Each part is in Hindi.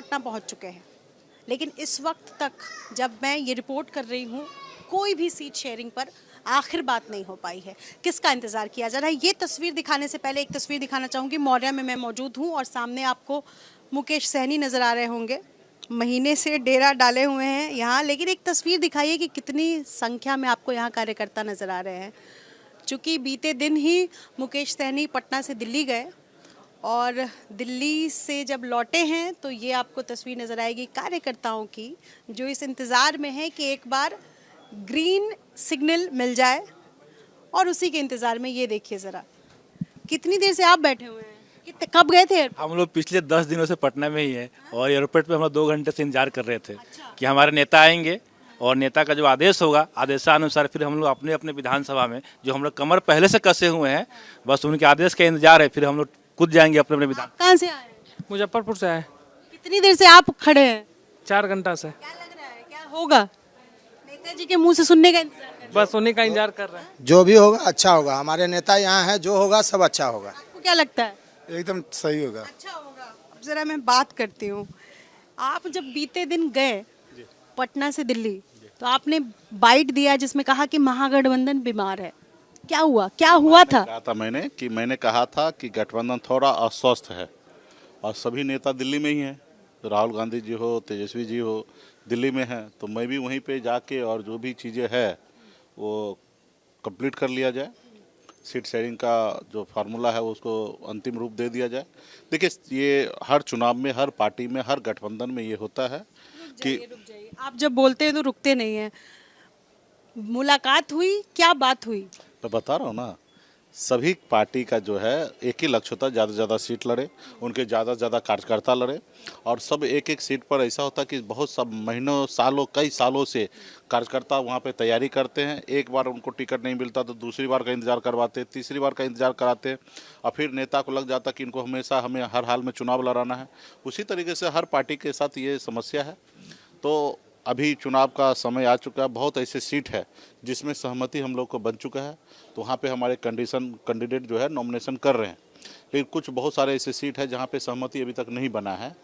पटना पहुंच चुके हैं, लेकिन इस वक्त तक जब मैं ये रिपोर्ट कर रही हूँ कोई भी सीट शेयरिंग पर आखिर बात नहीं हो पाई है। किसका इंतज़ार किया जा रहा है? ये तस्वीर दिखाने से पहले एक तस्वीर दिखाना चाहूँगी। मौर्या में मैं मौजूद हूँ और सामने आपको मुकेश सहनी नज़र आ रहे होंगे। महीने से डेरा डाले हुए हैं यहाँ, लेकिन एक तस्वीर दिखाइए कि कितनी संख्या में आपको यहाँ कार्यकर्ता नज़र आ रहे हैं। चूँकि बीते दिन ही मुकेश सहनी पटना से दिल्ली गए और दिल्ली से जब लौटे हैं तो ये आपको तस्वीर नज़र आएगी कार्यकर्ताओं की, जो इस इंतज़ार में है कि एक बार ग्रीन सिग्नल मिल जाए। और उसी के इंतज़ार में ये देखिए ज़रा कितनी देर से आप बैठे हुए हैं। कब गए थे? हम लोग पिछले 10 दिनों से पटना में ही है और एयरपोर्ट पे हम लोग 2 घंटे से इंतजार कर रहे थे कि हमारे नेता आएंगे और नेता का जो आदेश होगा आदेशानुसार फिर हम लोग अपने अपने विधानसभा में जो हम लोग कमर पहले से कसे हुए हैं, बस उनके आदेश का इंतजार है, फिर हम लोग कूद जाएंगे अपने अपने विधान। कहाँ से आए? मुजफ्फरपुर से आए। कितनी देर से आप खड़े हैं? 4 घंटा से। क्या लग रहा है, क्या होगा? नेताजी के मुंह से सुनने का इंतजार कर रहे हैं। बस उन्हीं का इंतजार कर रहे हैं। जो भी होगा अच्छा होगा, हमारे नेता यहाँ है, जो होगा सब अच्छा होगा। आपको क्या लगता है? एकदम सही होगा, अच्छा होगा। अब जरा मैं बात करती हूँ, आप जब बीते दिन गए पटना से दिल्ली तो आपने बाइट दिया जिसमें कहा कि महागठबंधन बीमार है। क्या हुआ, क्या हुआ था? मैंने कहा था कि गठबंधन थोड़ा अस्वस्थ है और सभी नेता दिल्ली में ही हैं। राहुल गांधी जी हो, तेजस्वी जी हो, दिल्ली में हैं, तो मैं भी वहीं पे जाके और जो भी चीज़ें हैं वो कंप्लीट कर लिया जाए। सीट शेयरिंग का जो फार्मूला है उसको अंतिम रूप दे दिया जाए। देखिए, ये हर चुनाव में, हर पार्टी में, हर गठबंधन में ये होता है कि रुक जाइए, आप जब बोलते हैं तो रुकते नहीं हैं। मुलाकात हुई, क्या बात हुई? मैं बता रहा हूँ ना, सभी पार्टी का जो है एक ही लक्ष्य होता है, ज़्यादा से ज़्यादा सीट लड़े, उनके ज़्यादा से ज़्यादा कार्यकर्ता लड़े और सब एक एक सीट पर। ऐसा होता है कि बहुत सब महीनों, सालों, कई सालों से कार्यकर्ता वहाँ पे तैयारी करते हैं। एक बार उनको टिकट नहीं मिलता तो दूसरी बार का इंतजार करवाते, तीसरी बार का इंतजार कराते और फिर नेता को लग जाता कि इनको हमेशा हमें हर हाल में चुनाव लड़ाना है। उसी तरीके से हर पार्टी के साथ ये समस्या है। तो अभी चुनाव का समय आ चुका है, बहुत ऐसे सीट है जिसमें सहमति हम लोग को बन चुका है, तो वहाँ पे हमारे कैंडिडेट जो है नॉमिनेशन कर रहे हैं। लेकिन कुछ बहुत सारे ऐसे सीट है जहाँ पे सहमति अभी तक नहीं बना है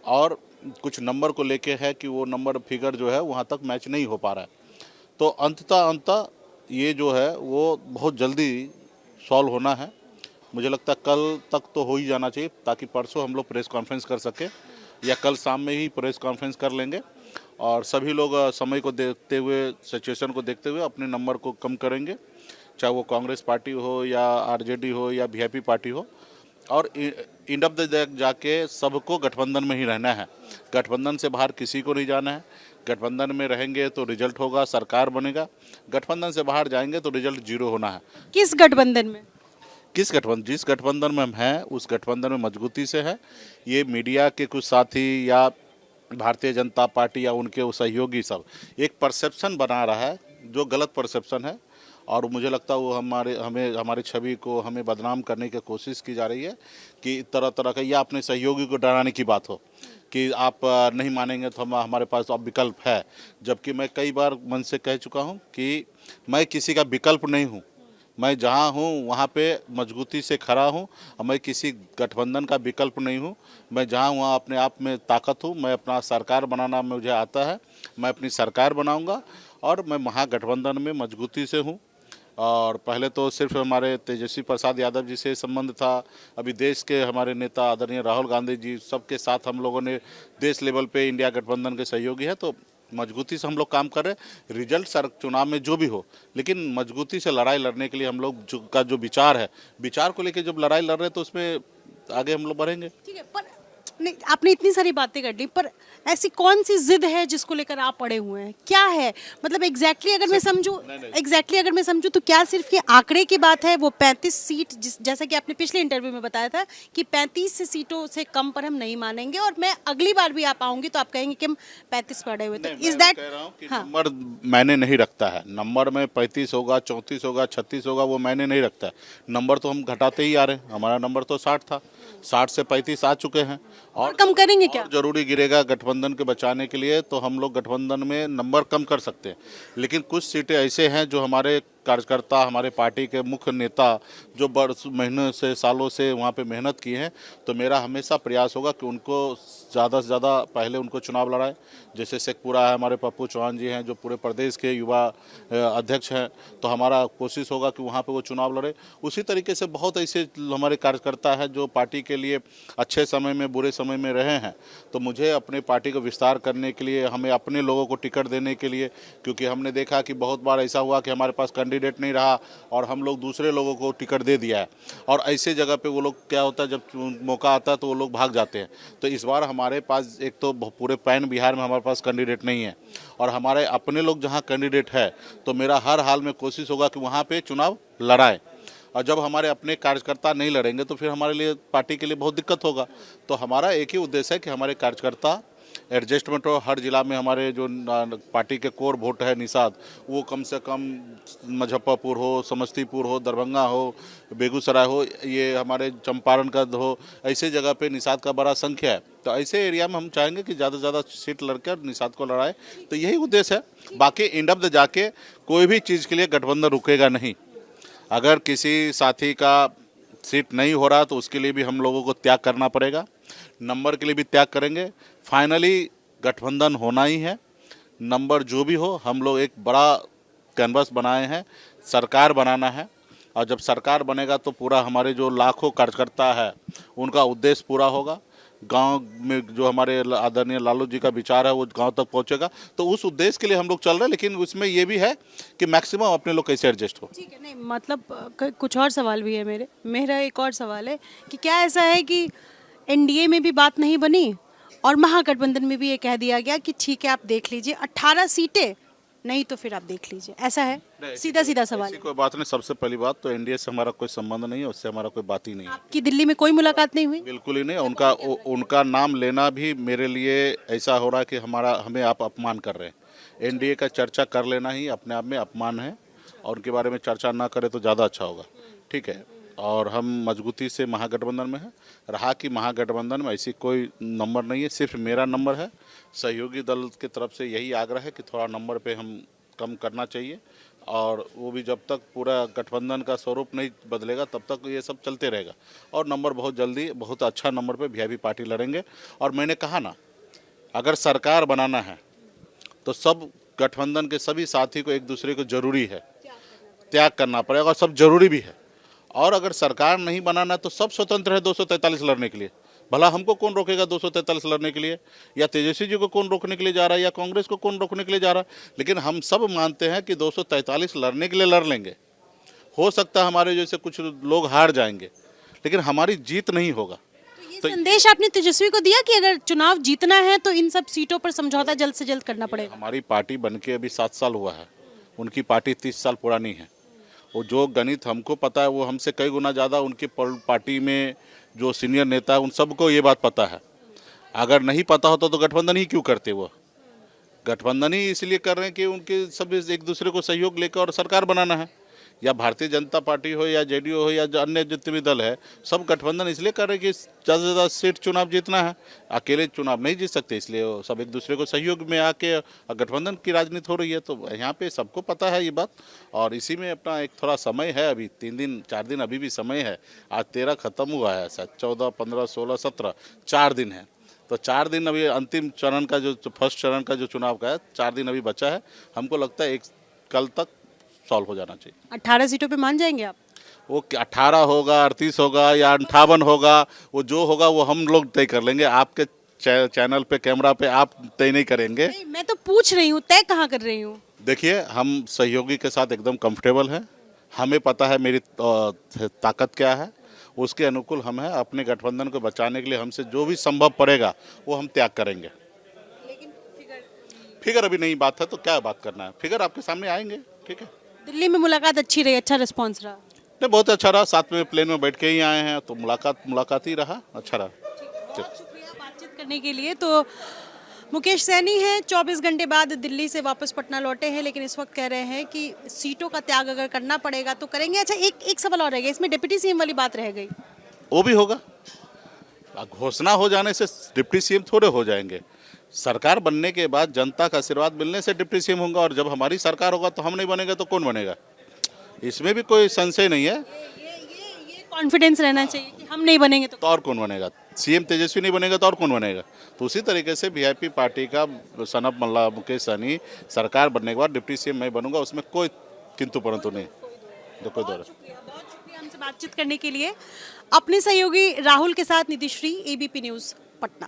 और कुछ नंबर को लेके है कि वो नंबर फिगर जो है वहाँ तक मैच नहीं हो पा रहा है। तो अंततः ये जो है वो बहुत जल्दी सॉल्व होना है। मुझे लगता है कल तक तो हो ही जाना चाहिए, ताकि परसों हम लोग प्रेस कॉन्फ्रेंस कर सके या कल शाम में ही प्रेस कॉन्फ्रेंस कर लेंगे और सभी लोग समय को देखते हुए, सिचुएशन को देखते हुए अपने नंबर को कम करेंगे, चाहे वो कांग्रेस पार्टी हो या आरजेडी हो या वीआईपी पार्टी हो। और एंड ऑफ द डे जाके सबको गठबंधन में ही रहना है, गठबंधन से बाहर किसी को नहीं जाना है। गठबंधन में रहेंगे तो रिजल्ट होगा, सरकार बनेगा। गठबंधन से बाहर जाएंगे तो रिजल्ट जीरो होना है। किस गठबंधन में? जिस गठबंधन में हम हैं उस गठबंधन में मजबूती से है। ये मीडिया के कुछ साथी या भारतीय जनता पार्टी या उनके सहयोगी सब एक परसेप्शन बना रहा है जो गलत परसेप्शन है और मुझे लगता है वो हमारी छवि को हमें बदनाम करने की कोशिश की जा रही है कि तरह तरह का, या अपने सहयोगी को डराने की बात हो कि आप नहीं मानेंगे तो हमारे पास अब विकल्प है। जबकि मैं कई बार मन से कह चुका हूँ कि मैं किसी का विकल्प नहीं हूँ, मैं जहाँ हूँ वहाँ पे मजबूती से खड़ा हूँ और मैं किसी गठबंधन का विकल्प नहीं हूँ। मैं जहाँ वहाँ अपने आप में ताकत हूँ। मैं अपना सरकार बनाना मुझे आता है, मैं अपनी सरकार बनाऊँगा और मैं महागठबंधन में मजबूती से हूँ। और पहले तो सिर्फ हमारे तेजस्वी प्रसाद यादव जी से संबंध था, अभी देश के हमारे नेता आदरणीय राहुल गांधी जी सबके साथ हम लोगों ने देश लेवल पे इंडिया गठबंधन के सहयोगी है, तो मजबूती से हम लोग काम कर रहे हैं। रिजल्ट सर चुनाव में जो भी हो, लेकिन मजबूती से लड़ाई लड़ने के लिए हम लोग का जो विचार है, विचार को लेकर जब लड़ाई लड़ रहे हैं तो उसमें आगे हम लोग बढ़ेंगे। ठीक है, पर नहीं, आपने इतनी सारी बातें कर ली, पर ऐसी कौन सी जिद है जिसको लेकर आप पड़े हुए हैं? क्या है मतलब एग्जैक्टली अगर मैं समझूं तो क्या सिर्फ ये आंकड़े की बात है? वो 35 सीट जैसा कि आपने पिछले इंटरव्यू में बताया था कि 35 सीटों से कम पर हम नहीं मानेंगे और मैं अगली बार भी आप आऊंगी तो आप कहेंगे कि हम 35 पढ़े हुए थे। Is that? नंबर मैंने नहीं रखता है, नंबर में 35 होगा, 34 होगा, 36 होगा, वो मैंने नहीं रखता है। नंबर तो हम घटाते ही आ रहे हैं। हमारा नंबर तो 60 था, 60 से 35 आ चुके हैं और कम करेंगे क्या? जरूरी गिरेगा गठबंधन के बचाने के लिए तो हम लोग गठबंधन में नंबर कम कर सकते हैं। लेकिन कुछ सीटें ऐसे हैं जो हमारे कार्यकर्ता, हमारे पार्टी के मुख्य नेता जो महीनों से सालों से वहाँ पे मेहनत की हैं, तो मेरा हमेशा प्रयास होगा कि उनको ज़्यादा से ज़्यादा पहले उनको चुनाव लड़ाएं। जैसे शेखपुरा है, हमारे पप्पू चौहान जी हैं जो पूरे प्रदेश के युवा अध्यक्ष हैं, तो हमारा कोशिश होगा कि वहाँ पे वो चुनाव लड़े। उसी तरीके से बहुत ऐसे हमारे कार्यकर्ता हैं जो पार्टी के लिए अच्छे समय में बुरे समय में रहे हैं, तो मुझे अपने पार्टी को विस्तार करने के लिए, हमें अपने लोगों को टिकट देने के लिए, क्योंकि हमने देखा कि बहुत बार ऐसा हुआ कि हमारे पास कैंडिडेट नहीं रहा और हम लोग दूसरे लोगों को टिकट दे दिया है, और ऐसे जगह पे वो लोग क्या होता है, जब मौका आता है तो वो लोग भाग जाते हैं। तो इस बार हमारे पास एक तो पूरे पैन बिहार में हमारे पास कैंडिडेट नहीं है, और हमारे अपने लोग जहाँ कैंडिडेट है, तो मेरा हर हाल में कोशिश होगा कि वहाँ पे चुनाव लड़ाएं। और जब हमारे अपने कार्यकर्ता नहीं लड़ेंगे तो फिर हमारे लिए, पार्टी के लिए बहुत दिक्कत होगा। तो हमारा एक ही उद्देश्य है कि हमारे कार्यकर्ता एडजस्टमेंट हो। हर जिला में हमारे जो पार्टी के कोर वोट है निषाद, वो कम से कम मुजफ्फरपुर हो, समस्तीपुर हो, दरभंगा हो, बेगूसराय हो, ये हमारे चंपारण का हो, ऐसे जगह पे निषाद का बड़ा संख्या है। तो ऐसे एरिया में हम चाहेंगे कि ज़्यादा से ज़्यादा सीट लड़कर निषाद को लड़ाए। तो यही उद्देश्य है। बाकी एंड ऑफ द जाके कोई भी चीज़ के लिए गठबंधन रुकेगा नहीं। अगर किसी साथी का सीट नहीं हो रहा तो उसके लिए भी हम लोगों को त्याग करना पड़ेगा, नंबर के लिए भी त्याग करेंगे। फाइनली गठबंधन होना ही है। नंबर जो भी हो, हम लोग एक बड़ा कैनवस बनाए हैं, सरकार बनाना है, और जब सरकार बनेगा तो पूरा हमारे जो लाखों कार्यकर्ता है उनका उद्देश्य पूरा होगा। गांव में जो हमारे आदरणीय लालू जी का विचार है वो गांव तक पहुंचेगा। तो उस उद्देश्य के लिए हम लोग चल रहे हैं, लेकिन उसमें ये भी है कि मैक्सिमम अपने लोग कैसे एडजस्ट हो। ठीक है, नहीं मतलब कुछ और सवाल भी है मेरा एक और सवाल है कि क्या ऐसा है कि एनडीए में भी बात नहीं बनी और महागठबंधन में भी ये कह दिया गया कि ठीक है आप देख लीजिए 18 सीटें, नहीं तो फिर आप देख लीजिए, ऐसा है? सीधा सीधा सवाल है। कोई बात नहीं। सबसे पहली बात तो एनडीए से हमारा कोई संबंध नहीं है, उससे हमारा कोई बात ही नहीं है। आपकी दिल्ली में कोई मुलाकात नहीं हुई? बिल्कुल ही नहीं। उनका नाम लेना भी मेरे लिए ऐसा हो रहा है कि हमें आप अपमान कर रहे हैं। एनडीए का चर्चा कर लेना ही अपने आप में अपमान है, और उनके बारे में चर्चा ना करें तो ज़्यादा अच्छा होगा। ठीक है, और हम मजबूती से महागठबंधन में हैं। रहा कि महागठबंधन में ऐसी कोई नंबर नहीं है, सिर्फ मेरा नंबर है। सहयोगी दल की तरफ से यही आग्रह है कि थोड़ा नंबर पे हम कम करना चाहिए, और वो भी जब तक पूरा गठबंधन का स्वरूप नहीं बदलेगा तब तक ये सब चलते रहेगा। और नंबर बहुत जल्दी, बहुत अच्छा नंबर पे वीआईपी पार्टी लड़ेंगे। और मैंने कहा ना, अगर सरकार बनाना है तो सब गठबंधन के सभी साथी को एक दूसरे को जरूरी है त्याग करना पड़ेगा, और सब जरूरी भी है। और अगर सरकार नहीं बनाना तो सब स्वतंत्र है 243 लड़ने के लिए। भला हमको कौन रोकेगा 243 लड़ने के लिए, या तेजस्वी जी को कौन रोकने के लिए जा रहा है, या कांग्रेस को कौन रोकने के लिए जा रहा है। लेकिन हम सब मानते हैं कि 243 लड़ने के लिए लड़ लेंगे। हो सकता है हमारे जैसे कुछ लोग हार जाएंगे, लेकिन हमारी जीत नहीं होगा। ये संदेश आपने तेजस्वी को दिया कि अगर चुनाव जीतना है तो इन सब सीटों पर समझौता जल्द से जल्द करना पड़ेगा? हमारी पार्टी बनके अभी 7 साल हुआ है, उनकी पार्टी 30 साल पुरानी है। वो जो गणित हमको पता है वो हमसे कई गुना ज़्यादा उनकी पार्टी में जो सीनियर नेता है उन सबको ये बात पता है। अगर नहीं पता होता तो गठबंधन ही क्यों करते? वो गठबंधन ही इसलिए कर रहे हैं कि उनके सब एक दूसरे को सहयोग लेकर और सरकार बनाना है। या भारतीय जनता पार्टी हो, या जेडीयू हो, या जो अन्य जितने भी दल है, सब गठबंधन इसलिए कर रहे हैं कि ज़्यादा से ज़्यादा सीट चुनाव जीतना है। अकेले चुनाव नहीं जीत सकते, इसलिए वो सब एक दूसरे को सहयोग में आके गठबंधन की राजनीति हो रही है। तो यहाँ पे सबको पता है ये बात, और इसी में अपना एक थोड़ा समय है, अभी 3 दिन 4 दिन अभी भी समय है। आज 13 खत्म हुआ है, शायद 14, 15, 16, 17 4 दिन है। तो 4 दिन अभी अंतिम चरण का जो फर्स्ट चरण का जो चुनाव का है, 4 दिन अभी बचा है। हमको लगता है कल तक सॉल्व हो जाना चाहिए। 18 सीटों पे मान जाएंगे आप? वो 18 होगा, 38 होगा, या 58 होगा, वो जो होगा वो हम लोग तय कर लेंगे। आपके चैनल पे, कैमरा पे आप तय नहीं करेंगे। नहीं, मैं तो पूछ रही हूँ, तय कहाँ कर रही हूँ। देखिए, हम सहयोगी के साथ एकदम कंफर्टेबल हैं। हमें पता है मेरी ताकत क्या है, उसके अनुकूल हम हैं। अपने गठबंधन को बचाने के लिए हमसे जो भी संभव पड़ेगा वो हम त्याग करेंगे। लेकिन फिगर अभी नहीं बात है तो क्या बात करना है, फिगर आपके सामने आएंगे। ठीक है, दिल्ली में मुलाकात अच्छी रही, अच्छा रिस्पॉन्स रहा? नहीं, बहुत अच्छा रहा। साथ में प्लेन में बैठ के ही आए हैं, तो मुलाकात ही रहा, अच्छा रहा। बहुत शुक्रिया बातचीत करने के लिए। तो मुकेश सैनी हैं, 24 घंटे बाद दिल्ली से वापस पटना लौटे हैं, लेकिन इस वक्त कह रहे हैं कि सीटों का त्याग अगर करना पड़ेगा तो करेंगे। अच्छा, एक सवाल और रह गया, इसमें डिप्टी सीएम वाली बात रह गई। वो भी होगा, घोषणा हो जाने से डिप्टी सीएम थोड़े हो जाएंगे। सरकार बनने के बाद जनता का आशीर्वाद मिलने से डिप्टी सीएम होगा, और जब हमारी सरकार होगा तो हम नहीं बनेगा तो कौन बनेगा? इसमें भी कोई संशय नहीं है। ये कॉन्फिडेंस रहना चाहिए कि हम नहीं बनेंगे तो और कौन बनेगा? सीएम तेजस्वी नहीं बनेगा तो और कौन बनेगा? तो उसी तरीके से वीआईपी पार्टी का सनब मल्ला मुकेश सहनी सरकार बनने के बाद डिप्टी सीएम मैं बनूंगा, उसमें कोई किंतु परंतु नहीं, तो कोई दौर। बहुत शुक्रिया हमसे बातचीत करने के लिए। अपने सहयोगी राहुल के साथ निधिश्री, एबीपी न्यूज़ पटना।